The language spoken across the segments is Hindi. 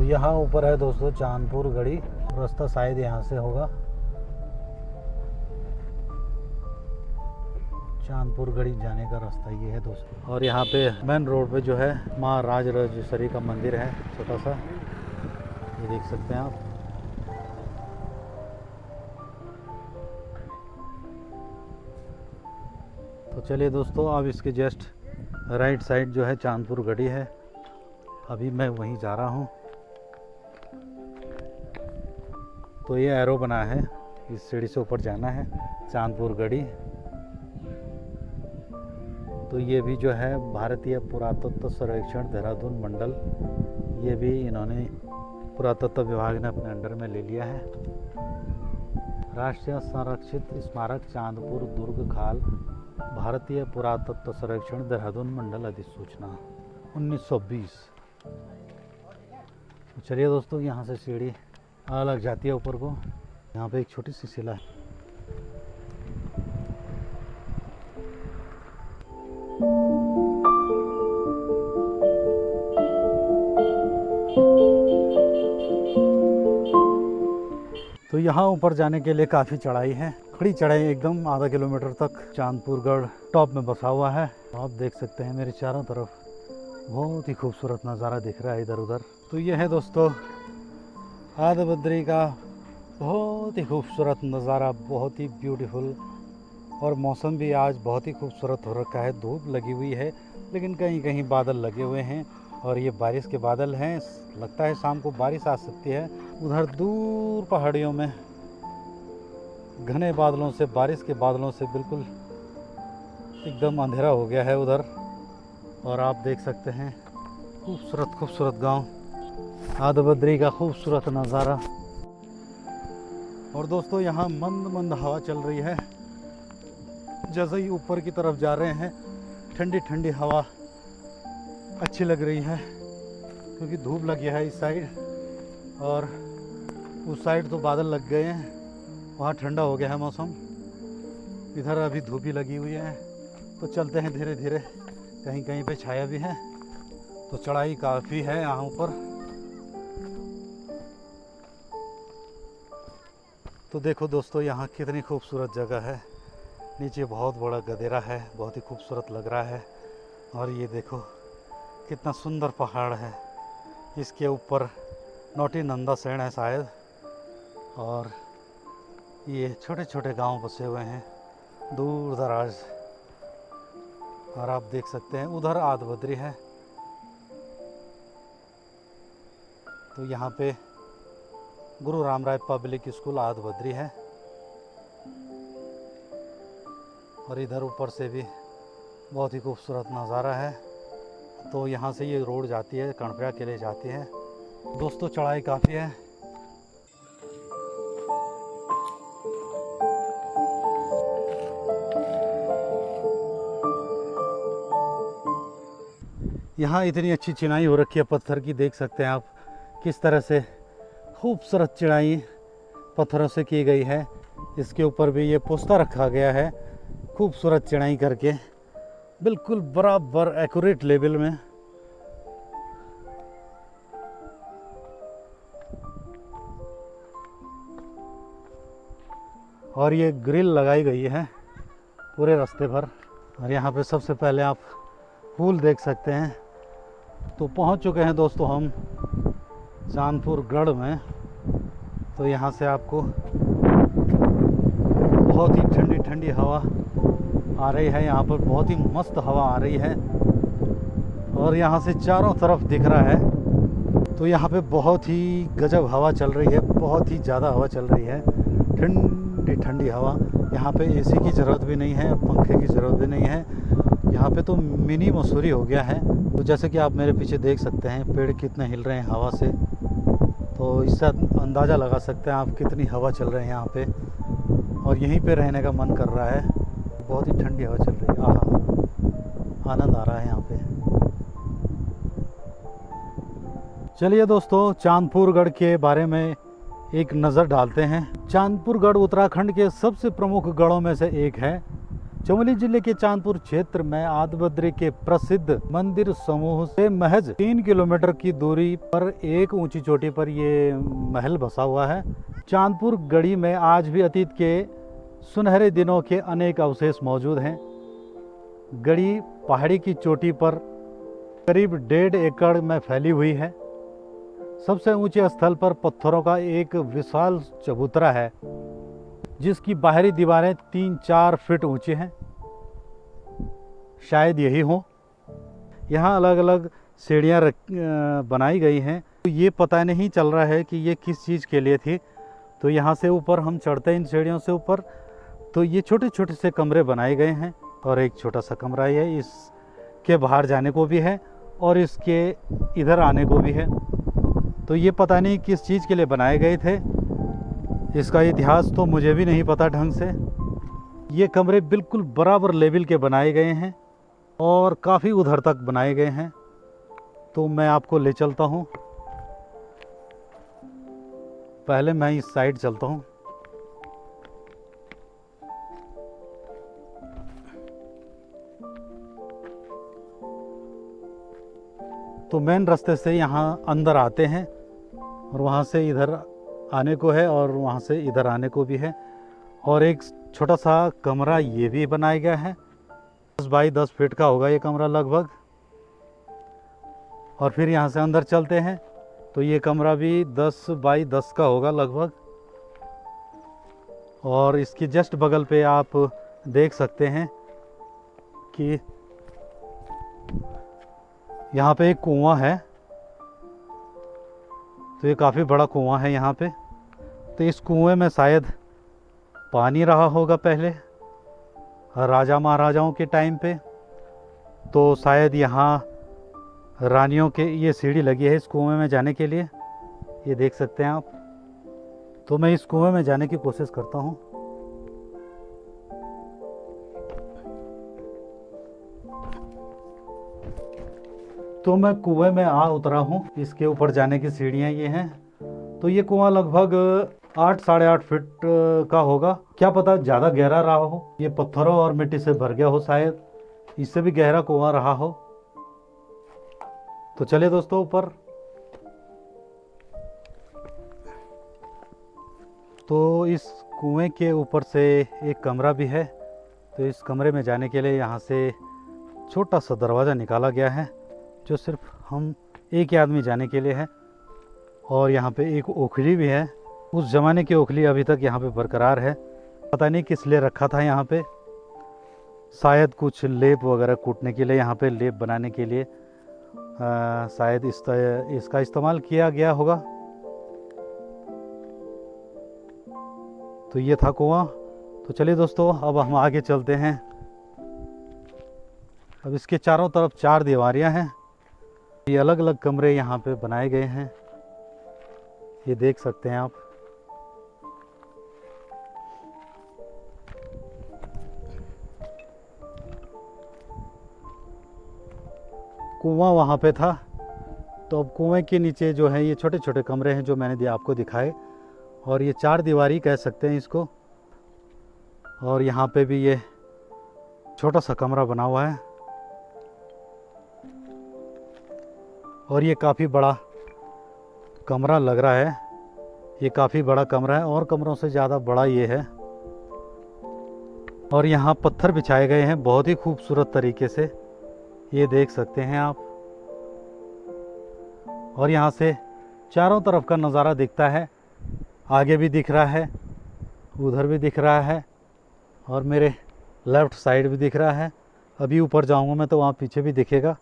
यहाँ ऊपर है दोस्तों चांदपुर गढ़ी, रास्ता शायद यहाँ से होगा। चांदपुर गढ़ी जाने का रास्ता ये है दोस्तों। और यहाँ पे मेन रोड पे जो है माँ राज राजेश्वरी का मंदिर है छोटा सा, ये देख सकते हैं आप। तो चलिए दोस्तों, अब इसके जस्ट राइट साइड जो है चांदपुर गढ़ी है, अभी मैं वहीं जा रहा हूँ। तो ये एरो बना है, इस सीढ़ी से ऊपर जाना है चांदपुर गढ़ी। तो ये भी जो है भारतीय पुरातत्व सर्वेक्षण देहरादून मंडल, ये भी इन्होंने पुरातत्व विभाग ने अपने अंडर में ले लिया है। राष्ट्रीय संरक्षित स्मारक चांदपुर दुर्ग खाल, भारतीय पुरातत्व सर्वेक्षण देहरादून मंडल अधिसूचना 1920। चलिए दोस्तों, यहाँ से सीढ़ी अलग जाती है ऊपर को। यहाँ पे एक छोटी सी शिला है। तो यहाँ ऊपर जाने के लिए काफ़ी चढ़ाई है, खड़ी चढ़ाई एकदम आधा किलोमीटर तक चांदपुरगढ़ टॉप में बसा हुआ है। आप देख सकते हैं मेरे चारों तरफ बहुत ही खूबसूरत नज़ारा दिख रहा है इधर उधर। तो ये है दोस्तों आदिबद्री का बहुत ही खूबसूरत नज़ारा, बहुत ही ब्यूटीफुल। और मौसम भी आज बहुत ही खूबसूरत हो रखा है, धूप लगी हुई है लेकिन कहीं कहीं बादल लगे हुए हैं और ये बारिश के बादल हैं। लगता है शाम को बारिश आ सकती है। उधर दूर पहाड़ियों में घने बादलों से, बारिश के बादलों से बिल्कुल एकदम अंधेरा हो गया है उधर। और आप देख सकते हैं खूबसूरत खूबसूरत गांव, आदिबद्री का खूबसूरत नज़ारा। और दोस्तों यहाँ मंद मंद हवा चल रही है। जैसे ही ऊपर की तरफ जा रहे हैं ठंडी ठंडी हवा अच्छी लग रही है, क्योंकि धूप लगी है इस साइड और उस साइड तो बादल लग गए हैं, वहाँ ठंडा हो गया है मौसम। इधर अभी धूप ही लगी हुई है। तो चलते हैं धीरे धीरे, कहीं कहीं पे छाया भी है। तो चढ़ाई काफ़ी है यहाँ ऊपर। तो देखो दोस्तों यहाँ कितनी खूबसूरत जगह है। नीचे बहुत बड़ा गदेरा है, बहुत ही खूबसूरत लग रहा है। और ये देखो कितना सुंदर पहाड़ है, इसके ऊपर नोटी नंदा सेन है शायद। और ये छोटे छोटे गांव बसे हुए हैं दूर दराज। और आप देख सकते हैं उधर आदिबद्री है। तो यहाँ पे गुरु रामराय पब्लिक स्कूल आदिबद्री है। और इधर ऊपर से भी बहुत ही खूबसूरत नज़ारा है। तो यहाँ से ये रोड जाती है, कर्णप्रयाग के लिए जाती है। दोस्तों चढ़ाई काफ़ी है। यहाँ इतनी अच्छी चिनाई हो रखी है पत्थर की, देख सकते हैं आप किस तरह से खूबसूरत चिनाई पत्थरों से की गई है। इसके ऊपर भी ये पोस्ता रखा गया है खूबसूरत चिनाई करके, बिल्कुल बराबर एक्यूरेट लेवल में। और ये ग्रिल लगाई गई है पूरे रास्ते भर। और यहाँ पे सबसे पहले आप फूल देख सकते हैं। तो पहुँच चुके हैं दोस्तों हम चांदपुरगढ़ में। तो यहाँ से आपको बहुत ही ठंडी ठंडी हवा आ रही है, यहाँ पर बहुत ही मस्त हवा आ रही है। और यहाँ से चारों तरफ दिख रहा है। तो यहाँ पे बहुत ही गजब हवा चल रही है, बहुत ही ज़्यादा हवा चल रही है, ठंडी ठंडी हवा। यहाँ पे एसी की ज़रूरत भी नहीं है, पंखे की ज़रूरत भी नहीं है। यहाँ पे तो मिनी मसूरी हो गया है। तो जैसे कि आप मेरे पीछे देख सकते हैं पेड़ कितने हिल रहे हैं हवा से। तो इससे अंदाज़ा लगा सकते हैं आप कितनी हवा चल रही है यहाँ पे। और यहीं पे रहने का मन कर रहा है, बहुत ही ठंडी हवा चल रही है। आहा, आनंद आ रहा है यहाँ पे। चलिए दोस्तों चांदपुरगढ़ के बारे में एक नज़र डालते हैं। चांदपुरगढ़ उत्तराखंड के सबसे प्रमुख गढ़ों में से एक है। चमोली जिले के चांदपुर क्षेत्र में आदिबद्री के प्रसिद्ध मंदिर समूह से महज 3 किलोमीटर की दूरी पर एक ऊंची चोटी पर ये महल बसा हुआ है। चांदपुर गढ़ी में आज भी अतीत के सुनहरे दिनों के अनेक अवशेष मौजूद हैं। गढ़ी पहाड़ी की चोटी पर करीब 1.5 एकड़ में फैली हुई है। सबसे ऊंचे स्थल पर पत्थरों का एक विशाल चबूतरा है जिसकी बाहरी दीवारें 3-4 फीट ऊंची हैं। शायद यही हो। यहाँ अलग अलग सीढ़ियाँ बनाई गई हैं। तो ये पता नहीं चल रहा है कि ये किस चीज़ के लिए थी। तो यहाँ से ऊपर हम चढ़ते हैं इन सीढ़ियों से ऊपर, तो ये छोटे छोटे से कमरे बनाए गए हैं और एक छोटा सा कमरा है, इसके बाहर जाने को भी है और इसके इधर आने को भी है। तो ये पता नहीं किस चीज़ के लिए बनाए गए थे, इसका इतिहास तो मुझे भी नहीं पता ढंग से। ये कमरे बिल्कुल बराबर लेवल के बनाए गए हैं और काफ़ी उधर तक बनाए गए हैं। तो मैं आपको ले चलता हूँ। पहले मैं इस साइड चलता हूँ। तो मेन रास्ते से यहाँ अंदर आते हैं और वहाँ से इधर आने को है और वहाँ से इधर आने को भी है। और एक छोटा सा कमरा ये भी बनाया गया है। 10 बाई 10 फीट का होगा ये कमरा लगभग। और फिर यहाँ से अंदर चलते हैं तो ये कमरा भी 10 बाई 10 का होगा लगभग। और इसकी जस्ट बगल पे आप देख सकते हैं कि यहाँ पे एक कुआं है। तो ये काफ़ी बड़ा कुआं है यहाँ पे। तो इस कुएं में शायद पानी रहा होगा पहले राजा महाराजाओं के टाइम पे। तो शायद यहाँ रानियों के ये सीढ़ी लगी है इस कुएं में जाने के लिए, ये देख सकते हैं आप। तो मैं इस कुएं में जाने की कोशिश करता हूँ। तो मैं कुएं में आ उतरा हूँ। इसके ऊपर जाने की सीढ़ियाँ ये हैं। तो ये कुआं लगभग 8-8.5 फीट का होगा। क्या पता ज़्यादा गहरा रहा हो, ये पत्थरों और मिट्टी से भर गया हो, शायद इससे भी गहरा कुआं रहा हो। तो चलिए दोस्तों ऊपर। तो इस कुएं के ऊपर से एक कमरा भी है। तो इस कमरे में जाने के लिए यहाँ से छोटा सा दरवाज़ा निकाला गया है जो सिर्फ हम एक ही आदमी जाने के लिए है। और यहाँ पे एक ओखली भी है। उस ज़माने की ओखली अभी तक यहाँ पे बरकरार है। पता नहीं किस लिए रखा था यहाँ पे, शायद कुछ लेप वगैरह कूटने के लिए, यहाँ पे लेप बनाने के लिए शायद इसका इस्तेमाल किया गया होगा। तो ये था कुआं। तो चलिए दोस्तों अब हम आगे चलते हैं। अब इसके चारों तरफ 4 दीवारियां हैं। ये अलग अलग कमरे यहाँ पे बनाए गए हैं, ये देख सकते हैं आप। कुआं वहाँ पे था। तो अब कुएं के नीचे जो है ये छोटे छोटे कमरे हैं जो मैंने आपको दिखाए। और ये 4 दीवारी कह सकते हैं इसको। और यहाँ पे भी ये छोटा सा कमरा बना हुआ है। और ये काफ़ी बड़ा कमरा लग रहा है। ये काफ़ी बड़ा कमरा है और कमरों से ज़्यादा बड़ा ये है। और यहाँ पत्थर बिछाए गए हैं बहुत ही खूबसूरत तरीके से, ये देख सकते हैं आप। और यहाँ से चारों तरफ का नज़ारा दिखता है। आगे भी दिख रहा है, उधर भी दिख रहा है और मेरे लेफ़्ट साइड भी दिख रहा है। अभी ऊपर जाऊँगा मैं तो वहाँ पीछे भी दिखेगा।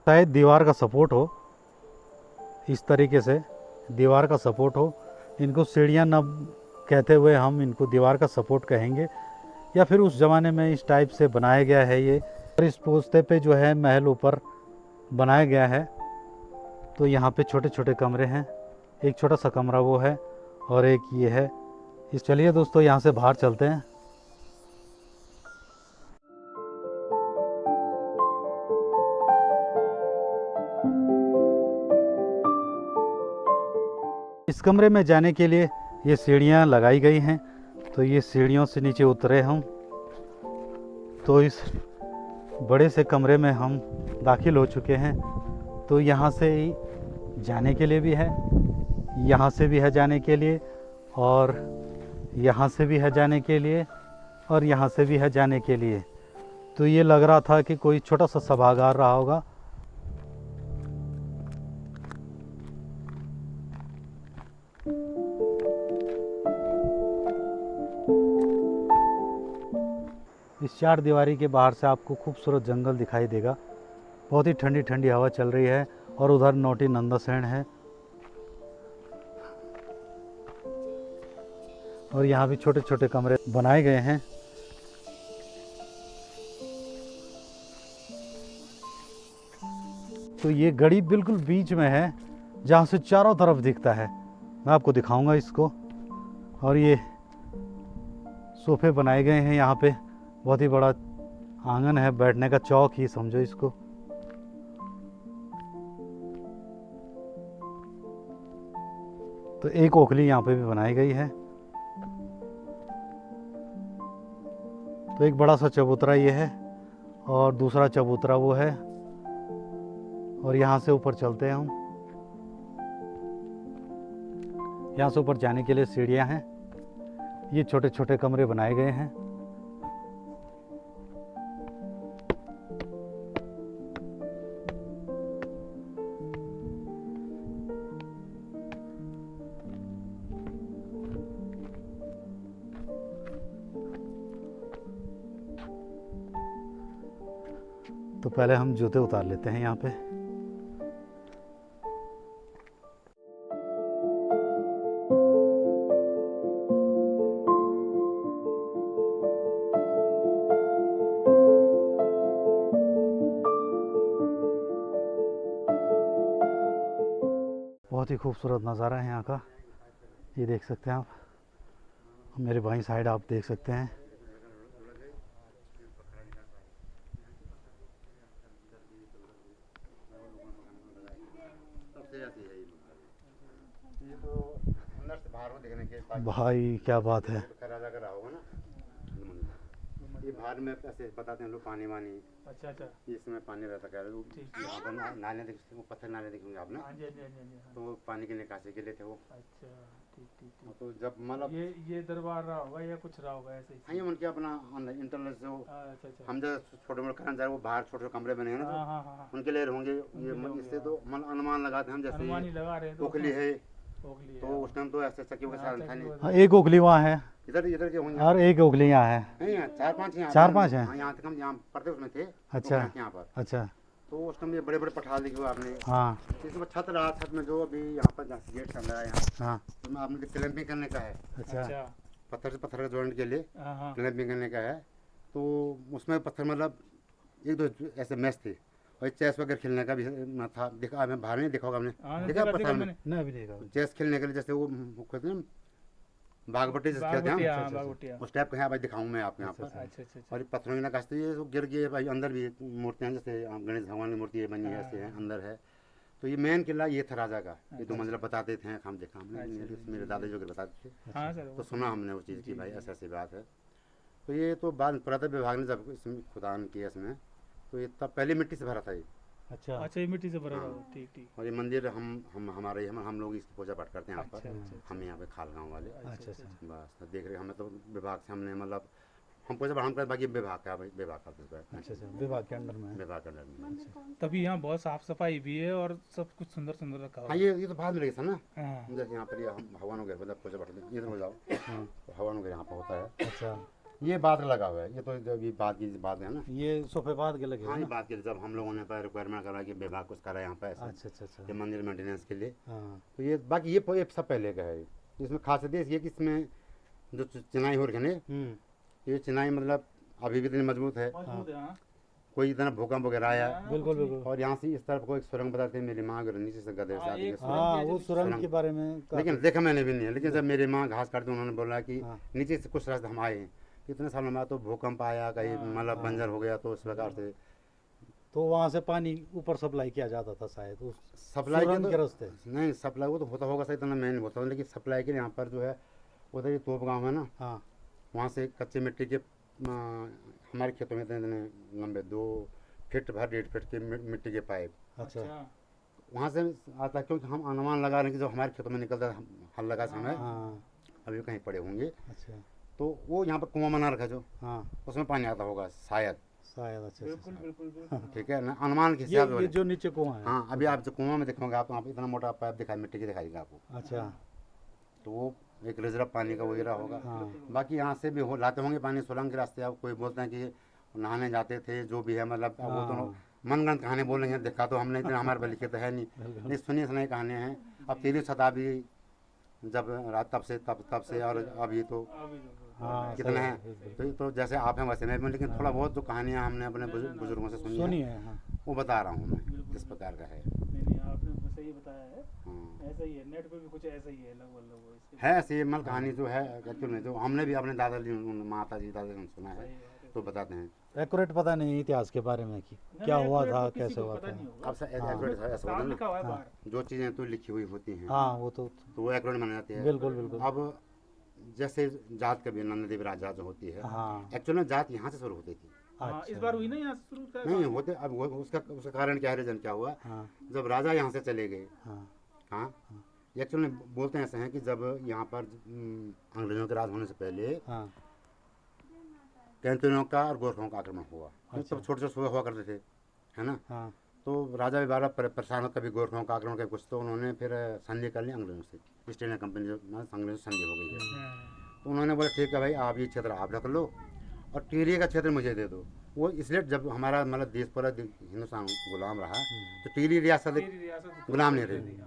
शायद दीवार का सपोर्ट हो, इस तरीके से दीवार का सपोर्ट हो। इनको सीढ़ियाँ न कहते हुए हम इनको दीवार का सपोर्ट कहेंगे, या फिर उस ज़माने में इस टाइप से बनाया गया है ये। और इस पोस्ते पे जो है महल ऊपर बनाया गया है। तो यहाँ पे छोटे छोटे कमरे हैं, एक छोटा सा कमरा वो है और एक ये है। इस चलिए दोस्तों यहाँ से बाहर चलते हैं। इस कमरे में जाने के लिए ये सीढ़ियाँ लगाई गई हैं। तो ये सीढ़ियों से नीचे उतरे हम। तो इस बड़े से कमरे में हम दाखिल हो चुके हैं। तो यहाँ से जाने के लिए भी है, यहाँ से भी है जाने के लिए, और यहाँ से भी है जाने के लिए, और यहाँ से भी है जाने के लिए। तो ये लग रहा था कि कोई छोटा सा सभागार रहा होगा। इस चार दीवारी के बाहर से आपको खूबसूरत जंगल दिखाई देगा। बहुत ही ठंडी ठंडी हवा चल रही है, और उधर नोटी नंदासेन है, और यहाँ भी छोटे छोटे कमरे बनाए गए हैं। तो ये गड़ी बिल्कुल बीच में है, जहाँ से चारों तरफ दिखता है। मैं आपको दिखाऊंगा इसको। और ये सोफे बनाए गए हैं यहाँ पे। बहुत ही बड़ा आंगन है, बैठने का चौक ही समझो इसको। तो एक ओखली यहाँ पे भी बनाई गई है। तो एक बड़ा सा चबूतरा ये है, और दूसरा चबूतरा वो है। और यहाँ से ऊपर चलते हैं हम। यहाँ से ऊपर जाने के लिए सीढ़ियाँ हैं। ये छोटे छोटे कमरे बनाए गए हैं। तो पहले हम जूते उतार लेते हैं यहाँ पे। बहुत ही खूबसूरत नज़ारा है यहाँ का। ये देख सकते हैं आप, मेरे बाईं साइड आप देख सकते हैं। भाई क्या बात है। ये बाहर में ऐसे बताते हैं लोग पानी वानी। अच्छा अच्छा। इसमें पानी रहता है, यहाँ पर नाले दिखते, वो पत्थर नाले दिखेंगे आप ना। तो पानी की निकासी के लिए थे वो। अच्छा ठीक ठीक ठीक। तो जब मतलब ये दरबार रहा होगा या कुछ रहा होगा ऐसे ही। उनके अपना इंटरनेट से हम जो छोटे मोटे करना चाहे वो बाहर छोटे छोटे कमरे बने हैं ना, उनके लिए होंगे ये। इससे तो मन अनुमान लगाते हैं हम, जैसे ओखली है तो उस टाइम तो ऐसे सखियों के साथ था नहीं। एक ओखली वहाँ है, इधर इधर के होंगे, और एक ओखली यहाँ है। नहीं चार पांच हैं। यहाँ तक हम यहाँ पढ़ते उसमें थे। अच्छा यहाँ पर। अच्छा। तो उस टाइम ये बड़े बड़े पठाल देखे आपने। हाँ। इसमें छत रहा, छत में जो अभी यहाँ पर गेट चल रहा है यहाँ। हाँ। तो में आपने क्लैंपिंग करने का है। अच्छा। पत्थर से पत्थर का जोड़ने के लिए क्लैंपिंग करने का है। तो उसमें पत्थर मतलब एक दो ऐसे मैच थे, और चेस वगैरह खेलने का भी था। देखा मैं बाहर नहीं देखा होगा आपने, देखा पत्थर में नहीं अभी देखा। चेस खेलने के लिए जैसे वो कहते हैं बागबट्टी जैसे खेलते हैं, उस टाइप का है भाई। दिखाऊं मैं आपको यहाँ पर। और पत्थरों की नक्काशी ये गिर गए भाई। अंदर भी मूर्तियाँ जैसे गणेश भगवान की मूर्ति बनी है ऐसे है, अंदर है। तो ये मेन किला ये था राजा का। ये 2 मंजिला बताते थे, हम देखा हमने, मेरे दादाजी वगैरह बताते थे। तो सुना हमने वो चीज़ की भाई ऐसी ऐसी बात है। तो ये तो बाद पुरातत्व विभाग ने जब इसमें खुदान किया इसमें, तो ये तब पहले मिट्टी से भरा था ये। अच्छा अच्छा, ये मिट्टी से भरा था। ठीक ठीक। और ये मंदिर हमारे हम लोग इसकी पूजा पाठ करते हैं यहाँ पर। हम यहाँ पे खालगांव वाले। अच्छा अच्छा। बस देख रहे हमें तो विभाग से हमने मतलब हम पूजा पाठ हम करते, बाकी विभाग का विभाग का। अच्छा अच्छा, विभाग के अंडर में, विभाग के अंडर में। तभी यहाँ बहुत साफ सफाई भी है और सब कुछ सुंदर सुंदर रखा है। हाँ ये तो बाद में लगे था ना, जैसे यहाँ पर हम हवन वगैरह मतलब पूजा पाठ इधर हो जाओ, हवन वगैरह यहाँ पर होता है। अच्छा, ये बात लगा हुआ है। ये तो जब ये बात की बात है ना, ये सोफे बात के लगे। हाँ ये बात के जब हम लोगों ने रिक्वायरमेंट करा कि विभाग कुछ करा यहाँ पे। अच्छा अच्छा अच्छा। ये मंदिर मेंटेनेंस के लिए। हाँ। तो ये बाकी ये सब पहले का है। इसमें खासियत ये कि इसमें जो चिनाई हो रही है, ये चिनाई मतलब अभी भी इतनी मजबूत है। कोई इतना भूकंप वगैरह आया। बिल्कुल बिल्कुल। और यहाँ से इस तरफ को एक सुरंग बताते हैं, मेरी माँ नीचे से गधे से वो सुरंग के बारे में, लेकिन देखा मैंने भी नहीं है। लेकिन जब मेरी माँ घास काटती उन्होंने बोला कि नीचे से कुछ रास्ते हम आए, कितने सालों में तो भूकंप आया, कहीं मतलब बंजर हो गया, तो उस प्रकार से तो वहाँ से पानी ऊपर सप्लाई किया जाता था शायद। उस सप्लाई के रास्ते नहीं, सप्लाई वो तो होता होगा सही, इतना मैं नहीं होता, लेकिन सप्लाई के यहाँ पर जो है उधर ये तोप गाँव है ना। हाँ, वहाँ से कच्चे मिट्टी के हमारे खेतों में इतने लंबे 2 फीट भर 1.5 फीट के मिट्टी के पाइप अच्छा वहाँ से आता है, क्योंकि हम अनुमान लगा रहे हैं कि जो हमारे खेतों में निकलता है हल लगा समय हाँ अभी कहीं पड़े होंगे, अच्छा तो वो यहाँ पर कुआं बना रखा जो हाँ उसमें पानी आता होगा शायद, शायद अच्छा बिल्कुल अच्छा बिल्कुल बिल्कुल। ठीक है ना, अनुमान के हिसाब ये से। जो नीचे कुआं है हाँ अभी आप जो कुआं में देखोगे आप वहाँ पे इतना मोटा पाइप दिखाई मिट्टी की दिखाएगा आपको, अच्छा तो वो एक रिजर्व पानी का वगैरह होगा। हाँ बाकी यहाँ से भी हो लाते होंगे पानी सुरंग के रास्ते, आप कोई बोलते हैं कि नहाने जाते थे जो भी है, मतलब अब वो तो हाँ। मनगढ़ंत कहानी बोल रहे हैं, देखा तो हमने इतना हमारे पर लिखे तो है नहीं, नहीं सुनी सुनाई कहानियाँ हैं। अब 13वीं शताब्दी जब रात तब से और अभी तो हाँ कितना सही है, बिल्कुल। तो जैसे आप हैं वैसे मैं भी, लेकिन थोड़ा बहुत जो कहानियाँ हमने अपने बुजुर्गों से सुनी सुनी है है हाँ वो बता रहा हूँ मैं किस प्रकार का है। नहीं नहीं आपने सही बताया है, हाँ ऐसा ही है, नेट पे भी कुछ ऐसा ही है लगभग लगभग इसके। है ऐसी मल कहानी जो है एक्चुअल में, जो हमने भी अपने दादाजी माता जी दादाजी ने सुना है तो बताते हैं। एक्यूरेट पता नहीं इतिहास के बारे में कि क्या हुआ था कैसे हुआ था। अब ऐसा होता है ना, जो चीज़ें तो लिखी हुई होती हैं हाँ वो तो तो वो एक्यूरेट मानी जाती है। बिल्कुल बिल्कुल अब जैसे जात कभी नंद देवी राजा जो होती है, हाँ एक्चुअल में जात यहाँ से शुरू होती थी, हाँ, इस अच्छा बार हुई ना यहाँ से शुरू का नहीं होते। अब वो उसका कारण क्या है, रीजन क्या हुआ, हाँ जब राजा यहाँ से चले गए, हाँ हाँ एक्चुअल में बोलते हैं ऐसे हैं कि जब यहाँ पर अंग्रेजों के राज होने से पहले हाँ कैंतूनों का और गोरखों का आक्रमण हुआ, तो अच्छा। तब छोटे छोटे सूबे हुआ करते थे, है ना, हाँ तो राजा भी बार परेशान हो, कभी गोरखों का आक्रमण कभी कुछ, तो उन्होंने फिर संधि कर ली अंग्रेजों से, ईस्ट इंडिया कंपनी जो अंग्रेजों से संधि हो गई है, तो उन्होंने बोला ठीक है भाई आप ये क्षेत्र आप रख लो और टीरिया का क्षेत्र मुझे दे दो। वो इसलिए जब हमारा मतलब देश पूरा हिंदुस्तान गुलाम रहा तो टीरी रियासत गुलाम नहीं रही,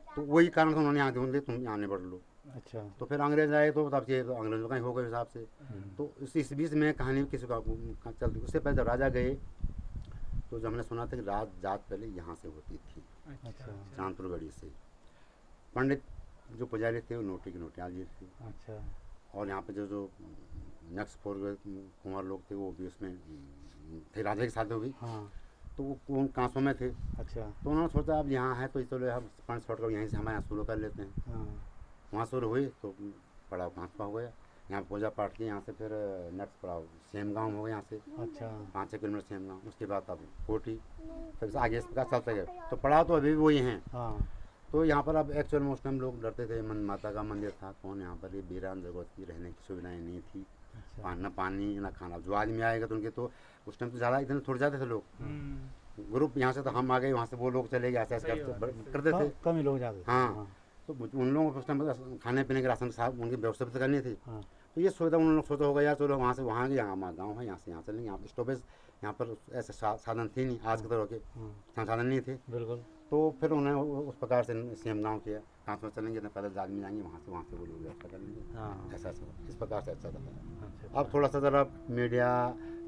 तो वही कारण से उन्होंने यहाँ ढूंढ तुम यहाँ नहीं बढ़ लो। अच्छा तो फिर अंग्रेज आए तो तब से तो अंग्रेजों का ही हो गए हिसाब से। तो इस बीच में कहानी किसी का चलती, उससे पहले जब राजा गए तो जब हमने सुना था कि राज जात पहले यहाँ से होती थी, अच्छा चांदपुर गढ़ी से। पंडित जो पुजारी थे वो नोटी की नोटियाँ लिए थे, अच्छा और यहाँ पे जो नेक्स्ट फोर कुंवर लोग थे वो भी उसमें थे, राजा के साथ होगी, हाँ तो वो उन कांसों में थे। अच्छा तो उन्होंने सोचा अब यहाँ है तो चलो हम पंच छोड़ कर यहीं से हमारे यहाँ शुरू कर लेते हैं। हाँ वहाँ शुरू हुई तो पड़ाव कांसपा हो गया, यहाँ पूजा पाठ की, यहाँ से फिर नेक्स्ट पड़ाव सेम गाँव हो गया, यहाँ से अच्छा 5-6 किलोमीटर सेम गाँव, उसके बाद अब कोटी, फिर आगे इस प्रकार चलते गए। तो पड़ाव तो अभी भी वही हैं। हाँ तो यहाँ पर अब एक्चुअल में उस टाइम लोग डरते थे, मन माता का मंदिर था, कौन यहाँ पर ये वीरान जगत की रहने की सुविधाएं नहीं थी, अच्छा न पानी न खाना। जो आदमी आएगा तो उनके तो उस टाइम तो ज़्यादा इतने थोड़े जाते थे लोग, ग्रुप यहाँ से तो हम आ गए, वहाँ से वो लोग चले गए, ऐसे ऐसे करते थे। कम ही लोग जाते थे। हाँ तो उन लोगों को उस टाइम खाने पीने के राशन के साथ उनकी व्यवस्था भी करनी थी। हाँ तो ये सुविधा उन लोग सोचा होगा यार चलो वहाँ से वहाँ गए, यहाँ हमारा गाँव है, यहाँ से यहाँ चलेंगे। यहाँ पर स्टॉपेज यहाँ पर ऐसे साधन थी नहीं, आज के तरह के संसाधन नहीं थे। बिल्कुल तो फिर उन्होंने उस प्रकार से सेम गाँव किया, कहाँ से चलेंगे इतने पैदल आदमी जाएंगे, वहाँ से वो लोग व्यवस्था कर लेंगे। हाँ ऐसा ऐसा इस प्रकार से अच्छा था। अच्छा अब थोड़ा सा ज़रा मीडिया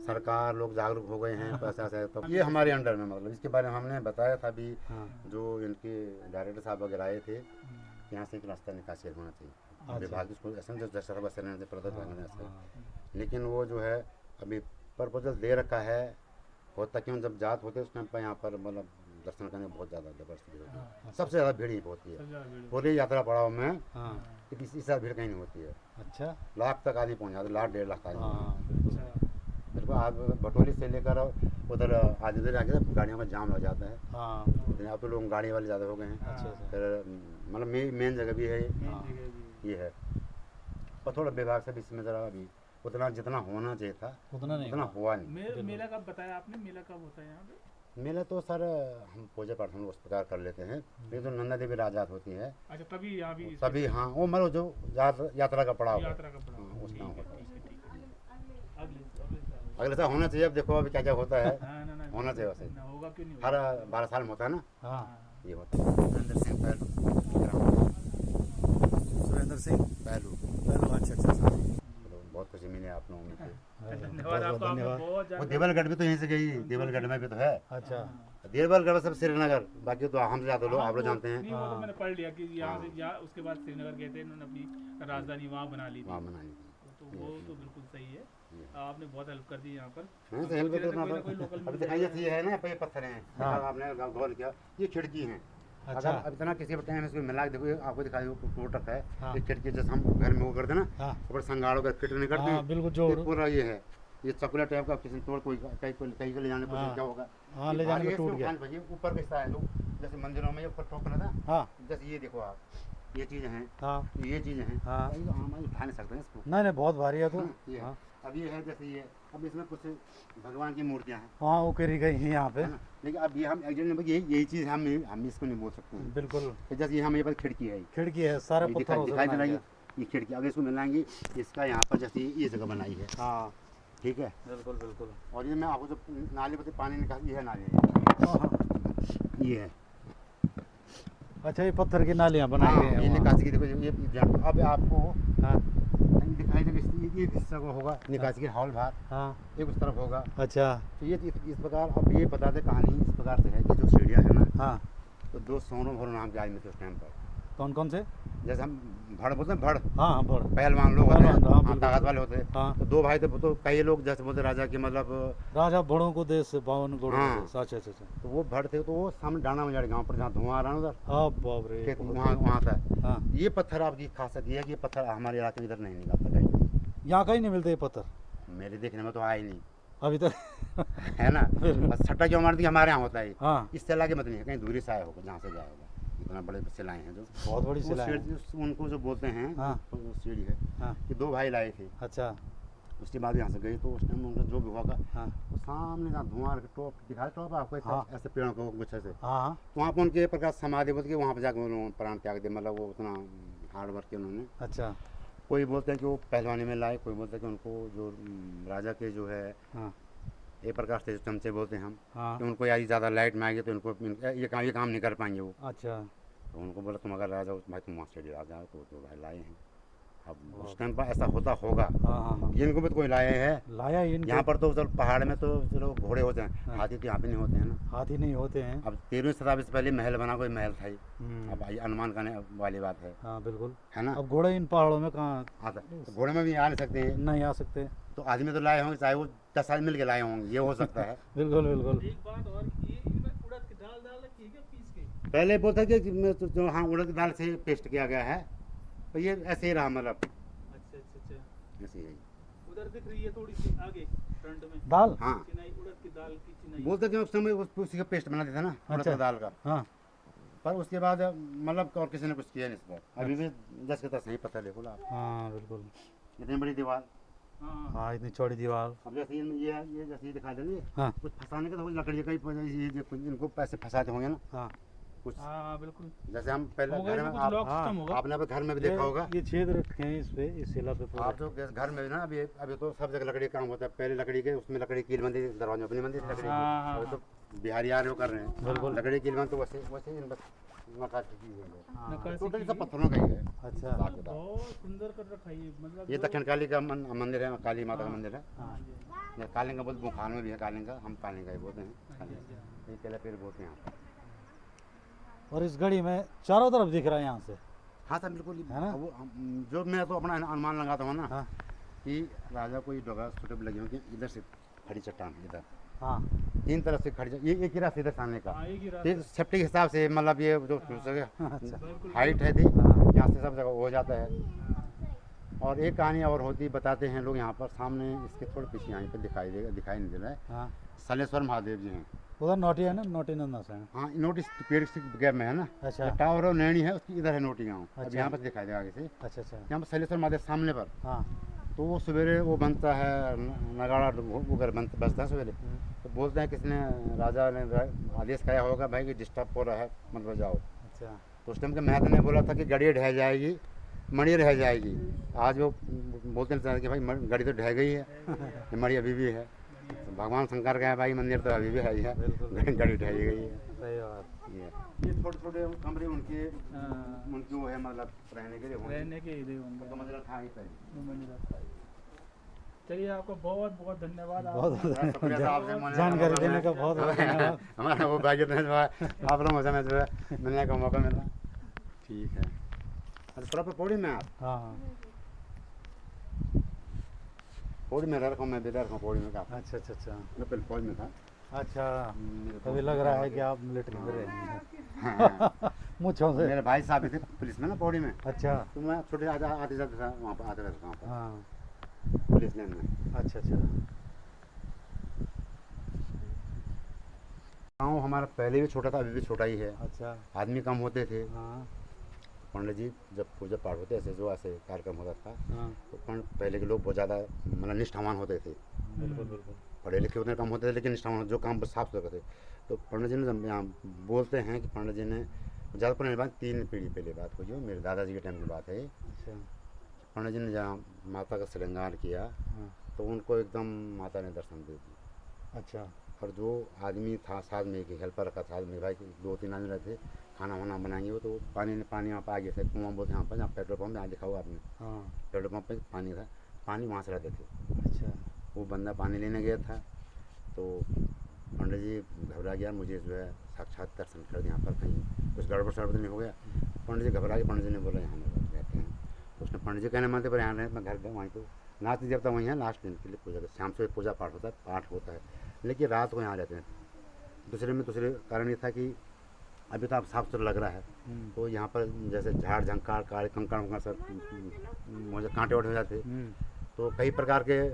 सरकार लोग जागरूक हो गए हैं, तो ऐसा ऐसा है। तो ये हमारे अंडर में, मतलब इसके बारे में हमने बताया था भी, हाँ जो इनके डायरेक्टर साहब वगैरह आए थे, यहाँ से एक रास्ता निकासी होना चाहिए, विभाग इसको ऐसा जैसा बस रहने से प्रदत्त रहने ऐसा। लेकिन वो जो है अभी प्रपोजल दे रखा है, होता क्यों जब जात होते उस टाइम पर यहाँ पर मतलब दर्शन करने में बहुत ज़्यादा जबरदस्त भीड़ होती है, सबसे ज़्यादा भीड़ ही होती है पूरी यात्रा पड़ाव में। हाँ इसी साल भीड़ कहीं नहीं होती है, अच्छा लाख तक आदमी पहुँच जाते, 1.5 लाख आदमी। हाँ बिल्कुल मेरे को आज भटोली से लेकर उधर आगे उधर आके गाड़ियों में जाम लग जाता है, हाँ लेकिन अब तो लोग गाड़ी वाले ज़्यादा हो गए हैं। अच्छा अच्छा फिर मतलब मेन जगह भी है ये है, और थोड़ा विभाग से भी इसमें ज़रा अभी उतना जितना होना चाहिए था उतना नहीं उतना हुआ नहीं। मेला कब बताया आपने, मेला कब होता है यहाँ पे? मेला तो सर हम पूजा पाठ हम लोग उस प्रकार कर लेते हैं, लेकिन जो नंदा देवी राजात होती है अच्छा तभी यहाँ भी तभी, हाँ वो मतलब जो यात्रा का पड़ाव है, यात्रा का पड़ा हाँ, उस टाइम होता है। अगले साल अगले साल होना चाहिए, अब देखो अभी क्या क्या होता है, हाँ ना ना होना चाहिए वैसे। ना होगा क्यों नहीं हर 12 साल में होता है ना, हाँ ये होता है। सुरेंद्र सिंह सुरेंद्र सिंह पहलू, पहलू अच्छा अच्छा अच्छा तो बहुत खुशी मिली आप लोगों में से। धन्यवाद आपका, आपने बहुत वो ज़्यादा देवलगढ़ भी तो यहीं से गई, देवलगढ़ में भी तो है, अच्छा देवलगढ़ सब श्रीनगर, बाकी तो हम ज़्यादा लोग आप लोग जानते हैं नहीं, वो तो मैंने पढ़ लिया कि यहाँ से यहाँ उसके बाद श्रीनगर गए थे, इन्होंने अपनी राजधानी वहाँ बना ली थी, वहाँ बनाई। तो वो तो बिल्कुल सही है। आपने बहुत हेल्प कर दी यहाँ पर। हाँ तो हेल्प कोई ना करना कोई लोकल अभी दिखाइए, ये है ना ये पत्थर हैं, आपने गौर किया, ये खिड़की हैं, अच्छा। अगर अब इतना किसी भी टाइम इसको मिला के देखो, ये आपको दिखाई टूट रखा है। हाँ। ये खिड़की जैसे हम घर में वो करते हैं ना, हाँ ऊपर संगाड़ो कर फिट नहीं करते हाँ हैं, बिल्कुल ये जोड़। पूरा ये है, ये चकुला टाइप का किसी तोड़ कोई कहीं को ले जाने पर हाँ। क्या होगा। हाँ ये ले जाने भारी में है, टूट इसको गया। उठाने पर ये ऊपर का हिस्सा है, लोग जैसे मंदिरों में ये ऊपर ठोक रहा था, हाँ जैसे ये देखो आप, ये चीज़ें हैं, हाँ ये चीज़ें हैं, हाँ। ये तो हम उठा नहीं सकते हैं इसको। नहीं नहीं बहुत भारी है तो। हाँ, ये है। हाँ अब ये है जैसे ये, अब इसमें कुछ भगवान की मूर्तियाँ हैं, हाँ वो करी गई है यहाँ पे। है ना, लेकिन अब ये हम एग्जैक्ट यही चीज़ हम इसको नहीं बोल सकते हैं। बिल्कुल तो जैसे ये हमारे पास खिड़की है, खिड़की है सारे ये पत्थरों से दिखाई दे बनाया रही है, गया। ये खिड़की अगर इसको मिलाएंगे, इसका यहाँ पर जैसे ये जगह बनाई है, हाँ ठीक है। बिल्कुल बिल्कुल। और ये मैं आपको जो नाली पर पानी निकाल, ये है नाली, हाँ, हाँ। ये है। अच्छा ये पत्थर की नालियाँ बनाई हाँ, गई हैं ये वहाँ। निकासी की देखो, ये अब आपको हाँ दिखाई देगा, ये हिस्सा को होगा निकासी की हॉल बाहर, हाँ एक उस तरफ होगा। अच्छा तो ये इस प्रकार, अब ये बताते कहानी इस प्रकार से है कि जो सीढ़ियाँ है ना, हाँ। तो दो सोनू भरो नाम के आदमी थे उस टाइम पर, कौन कौन से? जैसे हम भड़ बोलते हैं, भड़ हाँ हाँ बड़ पहलवान लोग होते हैं, पहलवान, हाँ, हाँ, बिल्कुल। ताकत वाले होते हैं। हाँ तो दो भाई थे, तो कई लोग जैसे बोलते राजा की मतलब, राजा बड़ों को देश से बावन घोड़ों हाँ। को देश। अच्छा अच्छा अच्छा। तो वो भड़ थे, तो वो सामने डाना मजाड़ गाँव पर जहाँ धुआं आ रहा है उधर, हाँ बाप रे खेत बहुत वहाँ वहाँ था। हाँ ये पत्थर आपकी खासियत ये है कि ये पत्थर हमारे इलाके में इधर नहीं निकलता कहीं, यहाँ कहीं नहीं मिलते ये पत्थर मेरे देखने में तो आया ही नहीं अभी तक। है ना। बस छट्टा क्यों मारती हमारे यहाँ होता है, हाँ इससे लाके मत नहीं है, कहीं दूरी से आया होगा जहाँ से गया होगा। इतना बड़े सिलाई हैं जो बहुत बड़ी वो सिलाई है। सीढ़ी, उनको जो बोलते हैं, हाँ। तो वो सीढ़ी है हाँ कि दो भाई लाए थे, अच्छा उसके बाद यहाँ से गए, तो उस टाइम उनका जो भी होगा, हाँ वो सामने जहाँ धुआं टॉप दिखा, टॉप आपको हाँ। ऐसे पेड़ों को गुच्छे से, हाँ हाँ वहाँ पर उनके प्रकार समाधि बोलते कि वहाँ पर जाकर उन्होंने प्राण त्याग दिया, मतलब वो उतना हार्ड वर्क किया उन्होंने। अच्छा कोई बोलते हैं कि वो पहलवानी में लाए, कोई बोलते हैं कि उनको जो राजा के जो है हाँ एक प्रकार से चमचे बोलते हैं हम, हाँ कि उनको यार ज़्यादा लाइट में आएगी तो इनको ये काम नहीं कर पाएंगे वो। अच्छा तो उनको बोला तुम अगर राजा हो भाई तुम वहाँ से आ जाओ, तो दो भाई लाए हैं। अब उस टाइम पर ऐसा होता होगा, हाँ हाँ हाँ इनको भी तो कोई लाए हैं। लाया इनको। यहाँ पर तो चलो पहाड़ में तो चलो घोड़े होते हैं, हाँ। हाथी तो यहाँ पे नहीं होते हैं ना। हाथी नहीं होते हैं। अब 13वीं शताब्दी से पहले महल बना, कोई महल था ही, हम्म, अब ये अनुमान करने वाली बात है हाँ बिल्कुल। है ना। अब घोड़े इन पहाड़ों में कहाँ आता तो घोड़े में भी आ नहीं सकते हैं, नहीं आ सकते। तो आदमी तो लाए होंगे, चाहे वो 10 आदमी मिल के लाए होंगे, ये हो सकता है। बिल्कुल बिल्कुल। एक बात और, ये इनमें उड़द की दाल डाल रखी है क्या पीस के? पहले बोलता कि जो हाँ उड़द की दाल से पेस्ट किया गया है, तो ये ऐसे ही रहा, मतलब अच्छा अच्छा अच्छा। ऐसे ही। उधर दिख रही है थोड़ी सी आगे फ्रंट में दाल। हाँ चिनाई, उड़द की दाल की चिनाई। बोलते कि उस समय उसी का पेस्ट बना देता ना उड़द अच्छा। की दाल का, हाँ पर उसके बाद मतलब और किसी ने कुछ किया नहीं इस पर। अभी भी 10 के 10 नहीं पता, देखो आप हाँ बिल्कुल। इतनी बड़ी दीवार। हाँ हाँ इतनी चौड़ी दीवार। अब जैसे ये जैसे ये दिखा दे रही है, हाँ कुछ फंसाने का तो लकड़ी का ही, ये देखो इनको पैसे फंसाते होंगे ना हाँ कुछ, हाँ बिल्कुल जैसे हम पहले होगा, घर इसमें में कुछ लॉक हाँ, सिस्टम होगा। आपने अपने घर में भी देखा होगा। ये छेद रखे हैं इस पे, इस शिला पे पूरा। आप जो घर में भी ना, अभी तो सब जगह लकड़ी का काम होता है, पहले लकड़ी के उसमें लकड़ी कील बंदी, दरवाजे अपनी बंदी थी लकड़ी की। हाँ, हाँ, अभी तो बिहारी आ रहे हो कर रहे हैं, बिल्कुल। लकड़ी कील बंद तो वैसे वैसे इन बस नक्काशी की हुई है, हाँ, नक्काशी टोटल की सब है। पत्थरों का ही है। अच्छा हिसाब किताब। बहुत सुंदर कर रखा है ये, मतलब ये जो- दक्षिण काली का मंदिर है, काली माता का मंदिर है। हाँ हाँ जी, ये कालिंग का बोलते, बुखार में भी है कालिंग का, हम कालिंग का ही बोलते हैं हाँ जी, कालिंग। हाँ जी। ये केला पेड़ बोलते हैं यहाँ पर। और इस घड़ी में चारों तरफ दिख रहा है यहाँ से। हाँ सर बिल्कुल, है ना? वो जो मैं तो अपना अनुमान लगाता हूँ ना, हाँ कि राजा को ये डगा छोटे लगे होंगे, इधर से खड़ी चट्टान इधर, हाँ 3 तरफ से खड़ी, ये एक ही रास्ता इधर सामने का, हाँ, एक ही रास्ता। ये सेफ्टी के हिसाब से, मतलब ये जो अच्छा बिल्कुल हाइट है थी, हाँ यहाँ से सब जगह हो जाता है। और एक कहानी और होती बताते हैं लोग यहाँ पर, सामने इसके थोड़े पीछे यहाँ पे दिखाई नहीं दे रहा है, हाँ सलेश्वर महादेव जी हैं। उधर नोटी है ना, नोटी नंदा से। हाँ नोटिस पेड़ से गैप में है ना, अच्छा टावर और नैनी है उसकी इधर है नोटी गाँव। अब अच्छा। यहाँ पर दिखाई देगा आगे से, अच्छा अच्छा यहाँ पर सलेश्वर महादेव सामने पर, हाँ तो वो सवेरे वो बनता है नगाड़ा, वो घर बजता है सवेरे। तो बोलते हैं किसने राजा ने आदेश किया होगा भाई कि डिस्टर्ब हो रहा है मत बजाओ। अच्छा तो उस टाइम के महंत ने बोला था कि गड़ी ढह जाएगी, मणि रह जाएगी। आज वो बोलते हैं कि भाई गड़ी तो ढह गई है, मणि अभी भी है। तो भगवान शंकर का है भाई मंदिर, तो अभी भी है ही है, बिल्कुल। गड़ी ढह गई है। सही बात। ये छोटे छोटे कमरे उनके हाँ, उनके वो है, मतलब रहने के लिए होंगे। रहने के इधर होंगे। तो मंदिर था ही पहले। दो मंजिला था। चलिए आपका बहुत बहुत धन्यवाद। बहुत बड़ा शुक्रिया था आपसे, मैंने- जानकारी देने का बहुत बहुत धन्यवाद। हमारा वो भाई जितने जो है, आप लोगों से जो है मिलने का मौका मिला। ठीक है, अच्छा प्रॉपर पौड़ी में आप? हाँ हाँ पौड़ी में रह रखा हूँ, मैं भी रह रखा हूँ पौड़ी में। का अच्छा अच्छा अच्छा। मैं पहले पौड़ी में था। अच्छा, मेरे तभी दोस्त लग ने रहा कहा है कि- कि आप मिलिट्री में रहे हैं। हाँ, मुझों से। मेरे भाई साहब भी थे पुलिस में ना पौड़ी में, अच्छा। तो मैं छोटे आते जाते था वहाँ पर, आते रहता था वहाँ पर हाँ। पुलिस लाइन में। अच्छा अच्छा। गाँव हमारा पहले भी छोटा था, अभी भी छोटा ही है। अच्छा। आदमी कम होते थे। हाँ पंडित जी जब पूजा पाठ होते ऐसे जो ऐसे कार्यक्रम होता था, हाँ। तो पहले के लोग बहुत ज़्यादा मतलब निष्ठावान होते थे। बिल्कुल बिल्कुल। पढ़े लिखे उतने कम होते थे लेकिन निष्ठावान, जो काम साफ सुथरा थे। तो पंडित जी ने जब यहाँ बोलते हैं कि पंडित जी ने ज़्यादा पुरानी बात, 3 पीढ़ी पहले बात हुई, मेरे दादाजी के टाइम की बात है। अच्छा। पंडित जी ने जहाँ माता का श्रृंगार किया, हाँ। तो उनको एकदम माता ने दर्शन दे दी। अच्छा। और जो आदमी था साथ में, एक हेल्पर का साथ में, भाई 2-3 आदमी रहते, खाना वाना बनाएंगे वो, तो पानी वहाँ पर आ गया था, कुआं बोलते हैं यहाँ पर, जहाँ पेट्रोल पंप यहाँ दिखा हुआ आपने, हाँ। पेट्रोल पंप पे पानी था, पानी वहाँ से लाते थे। अच्छा। वो बंदा पानी लेने गया था, तो पंडित जी घबरा गया, मुझे जो है साक्षात दर्शन कर दिया, यहाँ पर कहीं कुछ गड़बड़ सड़बड़ नहीं हो गया। पंडित जी घबरा गए, पंडित जी ने बोला यहाँ रहते हैं। उसने पंडित जी कहने मानते पर यहाँ रहे, मैं घर गया वहीं, तो नाच देवता वहीं है, लास्ट दिन के लिए पूजा, शाम से पूजा पाठ होता है, लेकिन रात को यहाँ रहते हैं। दूसरे कारण ये था कि अभी तो आप साफ सुथरा लग रहा है, तो यहाँ पर जैसे झाड़ झंकार काले कंकड़ वंकड़ सब मुझे कांटे वाटे हो जाते, तो कई प्रकार के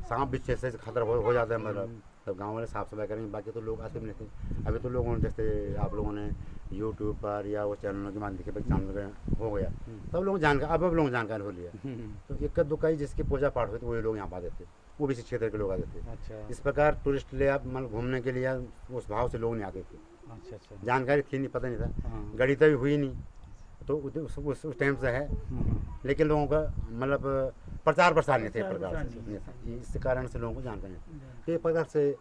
सांप बिच्छे से खतरा हो जाता है। मतलब तब गांव वाले साफ सफाई करेंगे, बाकी तो लोग आते भी नहीं थे। अभी तो लोगों ने, जैसे आप लोगों ने यूट्यूब पर या वो चैनलों के माध्यम से चैनल हो गया, तब लोग जानकारी, अब लोगों को जानकारी हो लिया। तो इक्का दुक्का ही जिसकी पूजा पाठ हुई, तो वही लोग यहाँ पर आते थे, वो भी इसी क्षेत्र के लोग आते थे। अच्छा। इस प्रकार टूरिस्ट ले आप मतलब घूमने के लिए उस भाव से लोग नहीं आते थे। अच्छा अच्छा। जानकारी थी नहीं, पता नहीं था, हाँ। गणित भी हुई नहीं, तो उस टाइम से है, लेकिन लोगों का मतलब प्रचार प्रसार नहीं थे, एक प्रकार से इस कारण से लोगों को जानकारी नहीं। तो एक प्रकार से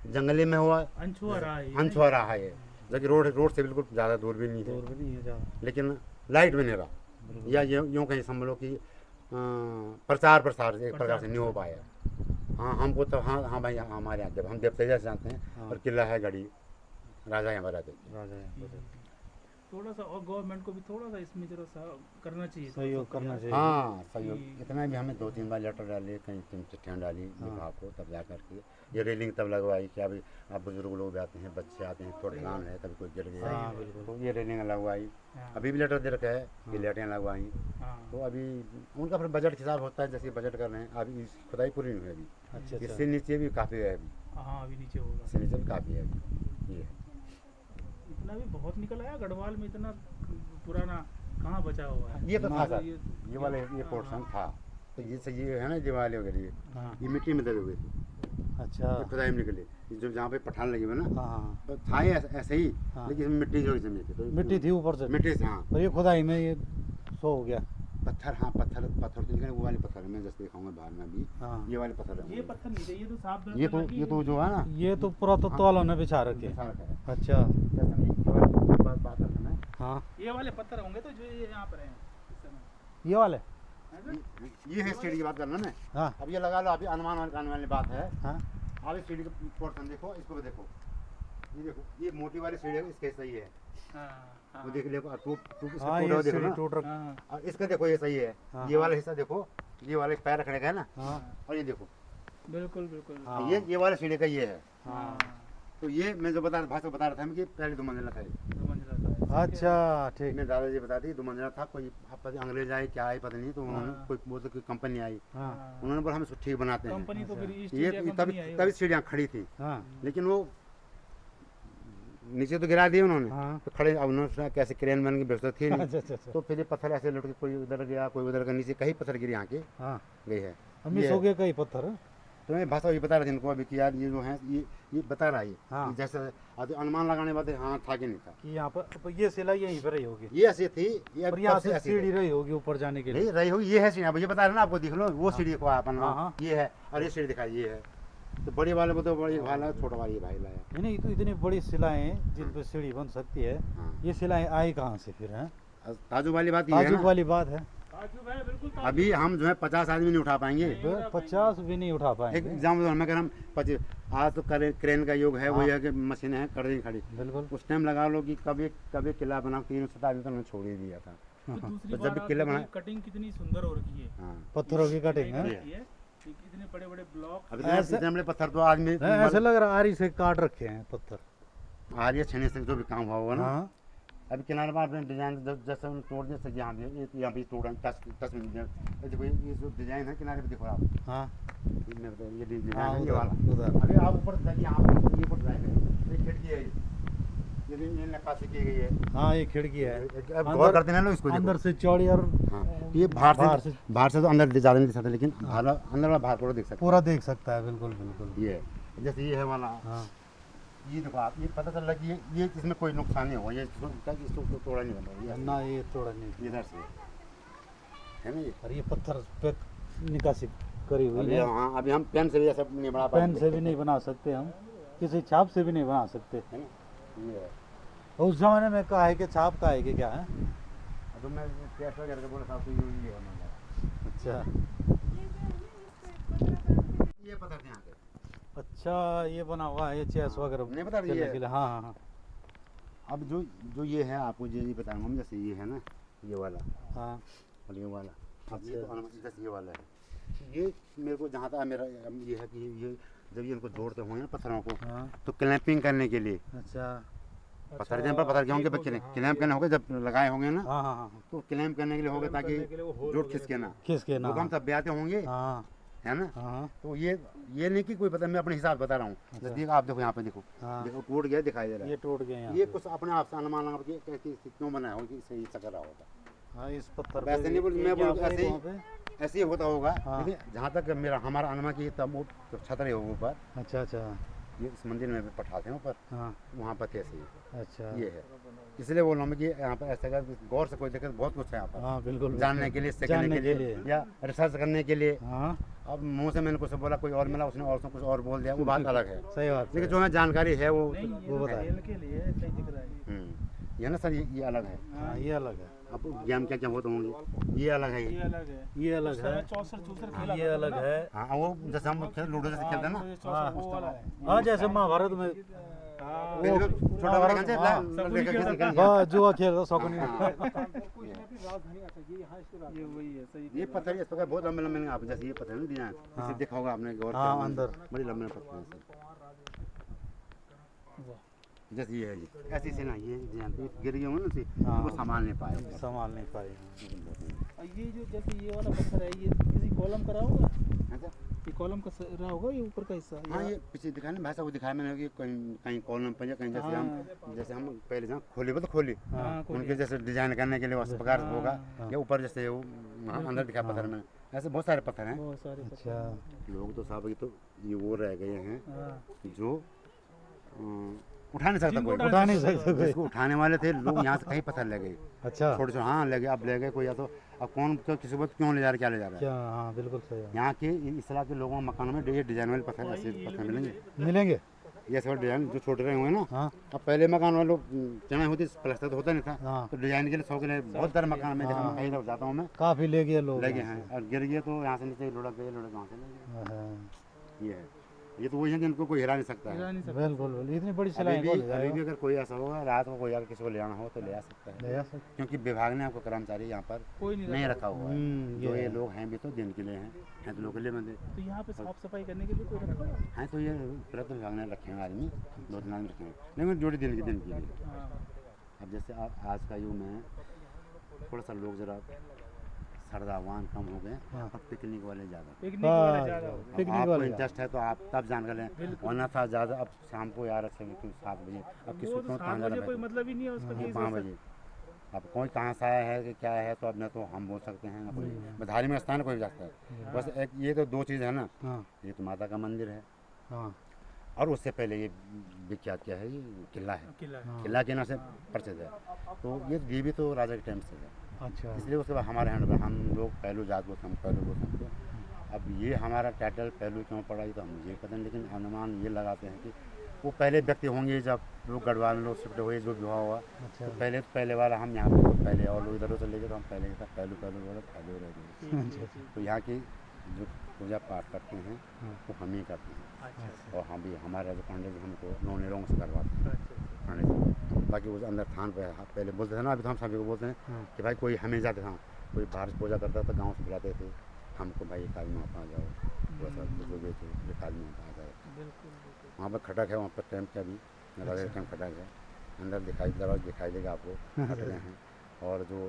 जंगली में हुआ, अनछुआ रहा है, जबकि रोड से बिल्कुल ज़्यादा दूर भी नहीं है, लेकिन लाइट भी नहीं रहा, या यूँ कहीं समझ लो कि प्रचार प्रसार एक प्रकार से नहीं हो पाया। हाँ हमको तो, हाँ भाई हमारे यहाँ जब हम देवतेजा से जानते हैं, और किला है गढ़ी, राजा यहाँ पर रहते थे। थोड़ा सा और गवर्नमेंट को भी थोड़ा सा इसमें जरा सा करना चाहिए, सहयोग करना चाहिए। हाँ सहयोग, इतना भी हमें 2-3 बार लेटर डाले, कहीं चिट्ठियाँ डाली विभाग को, तब जा करके ये रेलिंग तब लगवाई कि अभी आप बुजुर्ग लोग भी आते हैं, बच्चे आते हैं, थोड़ा ध्यान है, कभी कोई गिर गया, तो ये रेलिंग लगवाई। अभी भी लेटर दे रखा है कि लाइटें लगवाई, तो अभी उनका फिर बजट हिसाब होता है, जैसे बजट कर रहे हैं। अभी खुदाई पूरी नहीं हुई अभी। अच्छा। इससे नीचे भी काफ़ी है अभी, अभी नीचे होगा, इससे नीचे भी काफ़ी है अभी। ये इतना भी बहुत निकल आया गढ़वाल में, इतना पुराना कहाँ बचा हुआ है। ये तो था सर, ये वाले ये पोर्शन था, तो ये है ना दिवाली वगैरह, ये मिट्टी में दबे हुए थे। अच्छा। खुदाई में निकले, जो जहाँ पे पठान लगे हुए ना, हाँ। तो था ही ऐसे ही, लेकिन मिट्टी जो जमी थी, तो मिट्टी थी ऊपर से, मिट्टी से, हाँ। और ये खुदाई में ये सो हो गया। पत्थर, हाँ पत्थर तो निकले, वो वाले पत्थर मैं जैसे दिखाऊंगा बाहर में भी। हाँ। ये वाले पत्थर है, ये पत्थर नहीं थे, ये तो साफ ये तो जो है ना, ये तो पूरा तो तौलों ने बिछा रखे। बिछा रखा है। अच्छा। जैसे नहीं, ये वाली बात करना है। हाँ। ये वाले पत्थर होंगे तो जो ये यहाँ पर हैं इस समय। ये वाले, ये है सीढ़ी की बात करना ना। हाँ। अब ये लगा लो, अभी अनुमान आने वाली बात है। हाँ। आप इस सीढ़ी का पोर्शन देखो, इसको भी देखो, ये देखो, ये मोटी वाली सीढ़ी है, इसके सही है। वो देख देखो, हाँ, ये सीढ़ी टूट रखा। और इसका देखो, ये सही है। हाँ। ये वाला हिस्सा देखो, ये वाले पैर रखने का है ना, हाँ। और ये देखो, बिल्कुल बिल्कुल। हाँ। ये वाला सीढ़ी का ये है। हाँ। तो ये मैं जो भाषा बता रहा था कि पहले 2 मंजिला था ये। 2 मंजिला था। अच्छा ठीक। मेरे दादाजी बताती 2 मंजिला था, कोई अंग्रेज आए क्या आए पता नहीं, तो उन्होंने कोई बोलते कोई कंपनी आई, हाँ। उन्होंने बोला हम इसको ठीक बनाते हैं। कंपनी तो फिर ईस्ट ये इंडिया कंपनी आई तभी सीढ़ियाँ खड़ी थी, हाँ। लेकिन वो नीचे तो गिरा दिए उन्होंने, हाँ। तो खड़े, अब उन्होंने सोचा कैसे क्रेन बन की व्यवस्था थी नहीं, अच्छा अच्छा अच्छा। तो फिर ये पत्थर ऐसे लुट के कोई उधर गया, कोई उधर का, नीचे कई पत्थर गिरे यहाँ के हाँ। गई है। मिस हो गया कई पत्थर। तो मैं भाषा ये बता रहा था इनको अभी कि यार ये जो है ये बता रहा है, हाँ। कि जैसे अनुमान लगाने बात हाँ था कि नहीं था, कि यहाँ पर ये सिलाई यहीं पर रही होगी, ये ऐसी थी, ये और यहाँ कब से ऐसी सीढ़ी थी? रही होगी ऊपर जाने के लिए। नहीं रही होगी, ये है सीढ़ी, अब ये बता रहे ना आपको, दिख लो वो सीढ़ी को अपन, हाँ, हाँ। ये है, और ये सीढ़ी दिखाई, ये है। तो बड़ी वाले को तो बड़ी भाई लाया, छोटा वाली भाई लाया। नहीं तो इतनी बड़ी सिलाएं जिन पे सीढ़ी बन सकती है, हाँ। ये सिलाएं आई कहाँ से फिर हैं? ताजु वाली बात ये है ताजुब ना, वाली बात है। ताजुब है, बिल्कुल ताजुब। अभी हम जो है 50 आदमी नहीं उठा पाएंगे। 50 भी नहीं उठा एक पाएंगे। एग्जाम्पल मैं कह रहा हूँ, आज तो क्रेन का युग है, वही है कि मशीनें हैं कर दी खड़ी। बिल्कुल। उस टाइम लगा लो कि कभी किला बना 3 शताब्दी तक मैं छोड़ ही दिया था। तो दूसरी तो जब बात भी आप किला देखिए, बना, कटिंग कितनी सुंदर हो रखी है। हाँ पत्थरों की कटिंग है। है। इतने बड़े बड़े ब्लॉक, अभी इतने बड़े पत्थर तो आज में ऐसा लग रहा है आरी से काट रखे हैं पत्थर। आरिया छेने से जो भी काम हुआ होगा ना। हाँ अभी किनारे पर आपने डिजाइन जैसे उन्होंने तोड़ दिया सही, यहाँ भी तोड़ा 10 मिनट में। देखो ये जो डिजाइन है किनारे पे देखो आप, हाँ ये डिजाइन हाँ, है ये उधर वाला। उधर अभी आप ऊपर जाइए, आप ये ऊपर जाएंगे, ये खिड़की है, ये नक्काशी की गई है। हाँ ये खिड़की है, अब गौर करते हैं ना लोग इसको, अंदर से चौड़ी और हाँ, ये बाहर से तो अंदर ज़्यादा नहीं दिख सकता, लेकिन अंदर वाला बाहर पूरा दिख सकता पूरा देख सकता है। बिल्कुल बिल्कुल। है। ये जैसे ये है वाला, हाँ ये देखो आप, ये पता चल रहा है कि ये इसमें कोई नुकसान नहीं होगा, ये इसको तोड़ा नहीं बन रहा ना ये थोड़ा नहीं है, इधर से है ना ये। और ये पत्थर पे निकासी करी हुई अभी है। हाँ, अभी हम पेन से भी ऐसा नहीं बना पाएंगे, पेन से भी नहीं बना सकते हम, किसी छाप से भी नहीं बना सकते। है ना। ये है। और उस जमाने में कहा है कि छाप का है कि क्या है। तो मैं टेस्ट वगैरह के बोला था तो ये है मैंने। अच्छा ये पत्थर थे यहाँ के, अच्छा ये बना हुआ है ये चेस वगैरह नहीं बता रही खेलने है। के लिए। हाँ हाँ हाँ अब जो ये है आपको ये बताऊंगा हम, जैसे ये है ना, ये वाला हाँ और ये वाला, अब ये तो जैसे ये वाला है, ये मेरे को जहाँ तक मेरा ये है कि ये जब ये इनको जोड़ते होंगे ना पत्थरों को, हाँ तो क्लैंपिंग करने के लिए अच्छा पत्थर जहाँ पर पत्थर के होंगे, क्लैंप करने होंगे, जब लगाए होंगे ना हाँ हाँ हाँ तो क्लैंप करने के लिए होगा, ताकि जोड़ खिसके ना, किसके नाम। भूकंप तब भी आते होंगे, हाँ है ना। हाँ तो ये नहीं कि कोई पता, मैं अपने हिसाब बता रहा हूँ। नजदीक आप देखो, यहाँ पे देखो, हाँ देखो टूट गया दिखाई दे रहा है, ये टूट गए यहाँ ये पे। कुछ अपने आप से अनुमान लगा के कैसे क्यों बनाया होगा कि सही चक्कर रहा होगा। हाँ इस पत्थर वैसे पे नहीं बोल, एक मैं बोल यहाँ पे, ऐसे वहाँ पे। ही ऐसे ही होता होगा, हाँ। लेकिन जहाँ तक हमारा अनुमान की तब वो छतरे होगा ऊपर, अच्छा अच्छा ये इस मंदिर में पठाते हैं ऊपर, हाँ वहाँ पर कैसे ही अच्छा ये है। इसलिए बोल रहा हूँ कि यहाँ पर ऐसा कर गौर से कोई दिक्कत, बहुत कुछ है यहाँ पर हाँ बिल्कुल जानने के लिए, सीखने जानने के लिए या रिसर्च करने के लिए। हाँ अब मुँह से मैंने कुछ बोला, कोई और मिला, उसने और कुछ और बोल दिया, वो बात अलग है। सही बात लेकिन जो हमें जानकारी है वो वो बताए। खेल के लिए सही दिख रहा है। ये ना सर, ये अलग है। हाँ ये अलग है, अब गेम क्या क्या होते होंगे, ये अलग है। ये अलग है, ये अलग है, चौसर चूसर खेला ये अलग है। हाँ वो जैसे हम लूडो जैसे खेलते हैं ना, हाँ वो वाला है। हाँ जैसे महाभारत में वो छोटा वाला खेलते हैं, लेकर के खेलते हैं। वाह जुआ खेल रहा शौकीन। ये वही है, सही। ये पत्थर इस प्रकार बहुत लंबे लंबे, आप जैसे ये पत्थर नहीं दिया, हाँ। इसे देखा होगा आपने गौर हाँ, किया, अंदर। बड़ी लंबे पत्थर हैं सर। वाह। जैसे ये है जी, ऐसे से ना ये गिर गए होंगे ना से, हाँ। वो संभाल नहीं पाए। संभाल नहीं पाई। और ये जो जैसे ये वाला पत्थर है, ये किसी कॉलम का रहा होगा, अच्छा, ये कॉलम का रहा होगा, ये ऊपर का हिस्सा। हाँ ये पीछे दिखाया ना भाषा, वो दिखाया मैंने कि कहीं कहीं कॉलम पर या कहीं जैसे हम पहले जहाँ खोली तो खोली, हाँ, कोई उनके जैसे डिजाइन करने के लिए उस प्रकार होगा, हाँ। या ऊपर जैसे वो अंदर दिखा पत्थर में, ऐसे बहुत सारे पत्थर हैं। बहुत सारे पत्थर। अच्छा लोग तो साहब ये तो ये वो रह गए हैं हाँ। जो उठा नहीं सकता कोई, उठा नहीं सकता कोई। जिसको उठाने वाले थे लोग यहाँ से कहीं पत्थर ले गए, अच्छा छोटे छोटे, हाँ ले गए, अब ले गए कोई, या तो अब कौन किसी को क्यों ले जा रहा है, क्या ले जा रहा है। क्या हाँ बिल्कुल सही है। यहाँ के इस तरह के लोगों मकानों में ये डिजाइन वाले पत्थर, ऐसे पत्थर मिलेंगे, मिलेंगे ये सब डिजाइन जो छोटे रहे हुए हैं ना। हाँ अब पहले मकान वाले लोग चढ़ाई होती, प्लास्टर तो होता नहीं था, हाँ तो डिजाइन के लिए शौक है, बहुत सारे मकान में देखा, कहीं जब जाता हूँ मैं, काफी ले गए लोग लगे हैं और गिर गए तो यहाँ से नीचे लुढ़क गए, लुढ़क वहाँ से ले गए। हाँ, ये है, ये तो वही है जिनको कोई हिला नहीं सकता है। बिल्कुल बिल्कुल। इतनी बड़ी अभी सिलाई भी कौन ले जाएगा? अभी भी अगर कोई ऐसा होगा रात को कोई अगर किसी को ले आना हो तो ले आ सकता है, ले आ सकते। क्योंकि विभाग ने आपको कर्मचारी यहाँ पर कोई नहीं नहीं रखा हुआ है। जो ये ये लोग हैं भी तो दिन के लिए हैं तो लोग के लिए बंदे तो यहाँ पे साफ सफाई करने के लिए कोई रखा है? हैं, तो ये प्रयत्न विभाग ने रखे हैं आदमी, 2-3 आदमी रखे हैं, लेकिन जोड़ी दिन के लिए। हाँ। अब जैसे आज का युग में थोड़ा सा लोग जरा श्रद्धावान कम हो गए, हाँ। अब पिकनिक वाले ज़्यादा। पिकनिक वाले ज्यादा हो गए। अब पिकनिक आपको वाले इंटरेस्ट है तो आप तब जान कर लें, वरना था ज़्यादा। अब शाम को यार अच्छा 7 बजे, अब किसी वो को तो कहाँ 7 जाना बजे कोई है, मतलब ही नहीं है उसका कि 5 बजे। अब कोई कहाँ से आया है कि क्या है, तो अब न तो हम बोल सकते हैं, न कोई धार्मिक स्थान कोई भी जाता है। बस एक ये तो 2 चीज़ है ना, हाँ ये तो माता का मंदिर है, हाँ और उससे पहले ये विख्यात क्या है, ये किला है, किला है। हाँ। किला के नाम से प्रसिद्ध है। तो ये भी तो राजा के टाइम से है, अच्छा इसलिए उसके बाद हमारे हैंड में हम लोग पहलू जात बोलते, हम पहलू बोलते हैं। अब ये हमारा टाइटल पहलू क्यों पड़ा, ये तो हम मुझे पता नहीं, लेकिन अनुमान ये लगाते हैं कि वो पहले व्यक्ति होंगे जब लोग गढ़वाल में लोग शिफ्ट हुए, जो भी हुआ अच्छा तो पहले वाला हम यहाँ पे, तो पहले और लोग इधर उधर ले गए, तो हम पहले के साथ पहलू रह गए। तो यहाँ की जो पूजा पाठ करते हैं वो हम ही करते हैं, और हम भी हमारे जो पंडित जी हमको नौने लोगों से करवाते हैं पंडित जी। बाकी वो अंदर थान पे पहले बोलते थे ना, अभी तो हम सभी को बोलते हैं कि भाई कोई हमें जाते थे, कोई बाहर से पूजा करता था गाँव से बुलाते थे हमको, भाई एक आदमी वहाँ जाओ, थोड़ा सा जो भी एक आदमी आता है। बिल्कुल बिल्कुल। वहाँ पर खटक है, वहाँ पर टेम्प का भी नवादा टेम्प खटक है, अंदर दरवाजा दिखाई देगा आपको, खटके हैं। और जो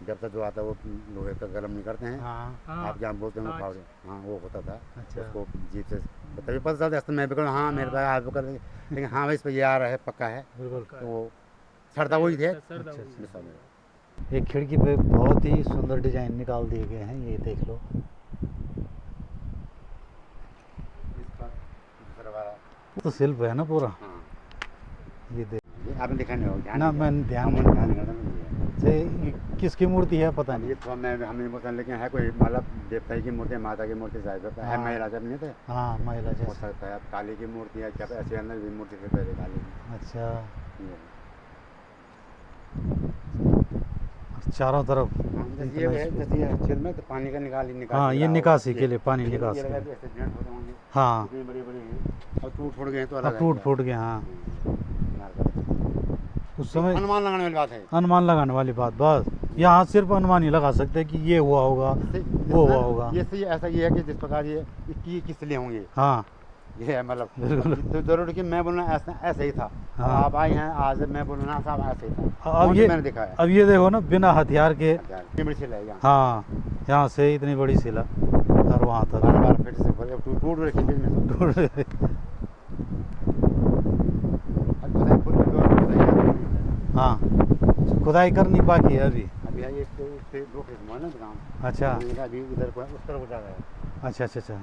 जब तक जो आता है वो लोहे का गर्म नहीं करते हैं, हाँ आप जहाँ बोलते हैं वो फावड़े, हाँ वो होता था। अच्छा। उसको जीप से तभी पता चलता है, मैं भी करूँ हाँ मेरे पास आप कर देंगे, लेकिन हाँ भाई इस पर ये आ रहा है पक्का है, बिल्कुल। तो वो सड़ता वही थे। सरदा हुई। मिसाल में। एक खिड़की पे बहुत ही सुंदर डिजाइन निकाल दिए गए हैं, ये देख लो। इसका दूसरा वाला तो शिल्प है ना पूरा, हाँ ये देख। ये आपने देखा नहीं होगा, ध्यान ना नहीं मैं दिया। ध्यान हम ध्यान नहीं करते ना से ये किसकी मूर्ति है पता ये। नहीं। ये तो मैं हमें बोलते हैं, लेकिन है कोई मतलब देवता की मूर्ति, माता की मूर्ति शायद है, हाँ। महिला जब नहीं थे हाँ महिला हो जैसे। सकता है। अब काली की मूर्ति है क्या, ऐसे अंदर भी मूर्ति थी पहले काली की। अच्छा, ये। चारों तरफ हाँ, जैसे ये इतना है, जैसे ये छेद में तो पानी का निकासी हाँ, ये रहा निकासी होगा। के लिए, पानी ये निकासी लगा के कि लिए। ऐसे joint होते होंगे, हाँ, इतने बड़े-बड़े हैं, और टूट फूट गए तो अलग अब है टूट क्या। फूट गए। हाँ, उस समय अनुमान लगाने वाली बात है। अनुमान लगाने वाली बात, बस यहाँ सिर्फ अनुमान ही लगा सकते हैं कि ये हुआ होगा, वो हुआ होगा। ये सही ऐसा ये है कि जिस प्रकार ये किस लिए होंगे, हाँ ये है मतलब बिल्कुल। तो जरूर कि मैं बोलना ऐसा ऐसे ही था। हाँ। आप आए हैं आज, मैं बोलना साहब ऐसे ही था। अब कौन सी ये मैंने देखा है। अब ये देखो ना, बिना हथियार के। इतनी बड़ी सी लगेगा, हाँ, यहाँ से इतनी बड़ी शिला और वहाँ तक बार फिर से टूट रखी बीच में से। टूट गई। अब खुदाई हाँ, खुदाई करनी बाकी है अभी। अभी है ये इससे 2 किस्म है ना काम। अच्छा अभी इधर को उस तरफ को जा रहा है। अच्छा अच्छा अच्छा।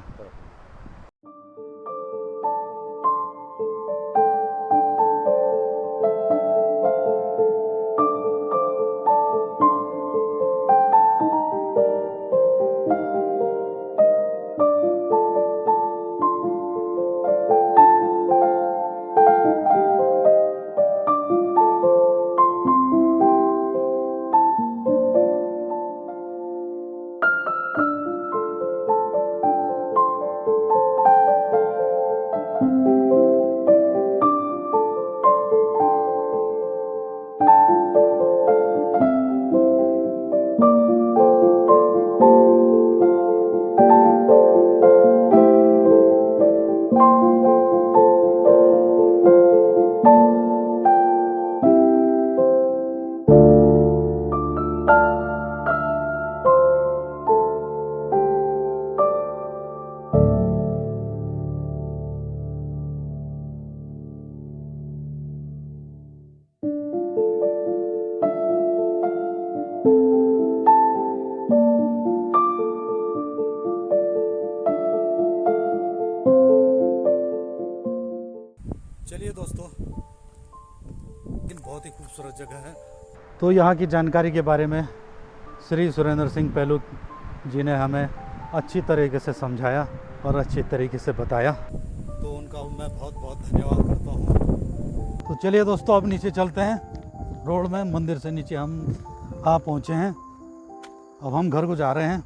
चलिए दोस्तों, लेकिन बहुत ही खूबसूरत जगह है। तो यहाँ की जानकारी के बारे में श्री सुरेंद्र सिंह पहलू जी ने हमें अच्छी तरीके से समझाया और अच्छी तरीके से बताया, तो उनका मैं बहुत बहुत धन्यवाद करता हूँ। तो चलिए दोस्तों, अब नीचे चलते हैं। रोड में मंदिर से नीचे हम आ पहुँचे हैं। अब हम घर को जा रहे हैं।